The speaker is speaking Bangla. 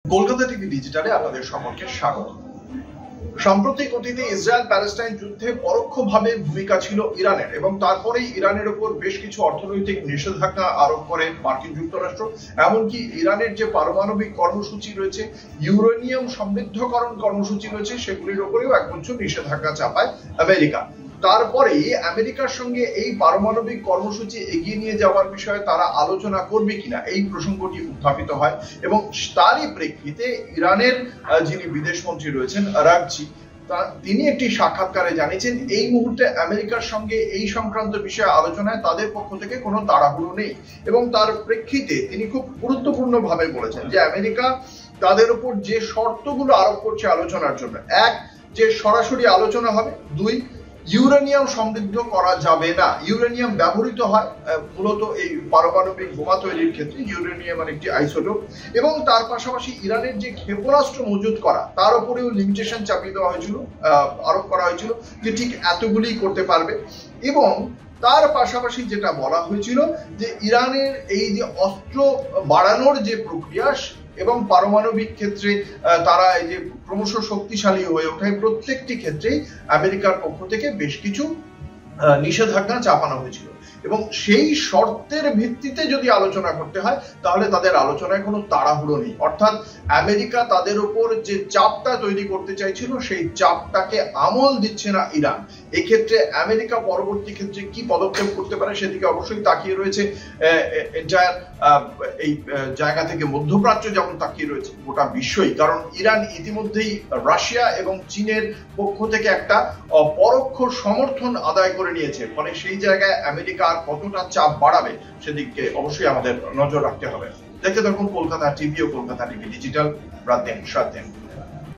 কলকাতা টিভি ডিজিটালে আপনাদের সকলকে স্বাগত। সাম্প্রতিক অতীতে ইসরায়েল প্যালেস্টাইন যুদ্ধে পরোক্ষভাবে ভূমিকা ছিল ইরানের এবং তারপরেই ইরানের উপর বেশ কিছু অর্থনৈতিক নিষেধাজ্ঞা আরোপ করে মার্কিন যুক্তরাষ্ট্র। এমনকি ইরানের যে পারমাণবিক কর্মসূচি রয়েছে, ইউরেনিয়াম সমৃদ্ধকরণ কর্মসূচি রয়েছে, সেগুলির উপরেও একগুচ্ছ নিষেধাজ্ঞা চাপায় আমেরিকা। তারপরেই আমেরিকার সঙ্গে এই পারমাণবিক কর্মসূচি এগিয়ে নিয়ে যাওয়ার বিষয়ে তারা আলোচনা করবে কিনা এই প্রসঙ্গটি উত্থাপিত হয় এবং তারই প্রেক্ষিতে ইরানের যিনি বিদেশমন্ত্রী রয়েছেন আরাগচি, তিনি একটি সাক্ষাৎকারে জানিয়েছেন এই মুহূর্তে আমেরিকার সঙ্গে এই সংক্রান্ত বিষয়ে আলোচনায় তাদের পক্ষ থেকে কোনো তাড়াহুড়ো নেই এবং তার প্রেক্ষিতে তিনি খুব গুরুত্বপূর্ণ ভাবে বলেছেন যে আমেরিকা তাদের উপর যে শর্তগুলো আরোপ করছে আলোচনার জন্য, এক, যে সরাসরি আলোচনা হবে, দুই, ইউরেনিয়াম সমৃদ্ধ করা যাবে না। ইউরেনিয়াম ব্যবহৃত হয় মূলত এই পারমাণবিক বোমা তৈরির ক্ষেত্রে, ইউরেনিয়ামের একটি আইসোটোপ, এবং তার পাশাপাশি ইরানের যে ক্ষেপণাস্ত্র মজুত করা তার উপরেও লিমিটেশন চাপিয়ে দেওয়া হয়েছিল, আরোপ করা হয়েছিল যে ঠিক এতগুলি করতে পারবে। এবং তার পাশাপাশি যেটা বলা হয়েছিল যে ইরানের এই যে অস্ত্র বাড়ানোর যে প্রক্রিয়া এবং পারমাণবিক ক্ষেত্রে তারা এই যে ক্রমশ শক্তিশালী হয়ে ওঠে, প্রত্যেকটি ক্ষেত্রেই আমেরিকার পক্ষ থেকে বেশ কিছু নিষেধাজ্ঞা চাপানো হয়েছিল এবং সেই শর্তের ভিত্তিতে যদি আলোচনা করতে হয় তাহলে তাদের আলোচনায় কোনো তাড়াহুড়ো নেই। অর্থাৎ আমেরিকা তাদের উপর যে চাপটা তৈরি করতে চাইছিল সেই চাপটাকে আমল দিচ্ছে না ইরান। এক্ষেত্রে আমেরিকা পরবর্তী ক্ষেত্রে কি পদক্ষেপ করতে পারে সেদিকে অবশ্যই তাকিয়ে রয়েছে এন্টায়ার এই জায়গা থেকে মধ্যপ্রাচ্য যেমন তাকিয়ে রয়েছে গোটা বিশ্বই, কারণ ইরান ইতিমধ্যেই রাশিয়া এবং চীনের পক্ষ থেকে একটা পরোক্ষ সমর্থন আদায় করে নিয়েছে। ফলে সেই জায়গায় আমেরিকা আর কতটা চাপ বাড়াবে সেদিকে অবশ্যই আমাদের নজর রাখতে হবে। দেখতে থাকুন কলকাতা টিভি ও কলকাতা টিভি ডিজিটাল। রাত দিন সাত দিন।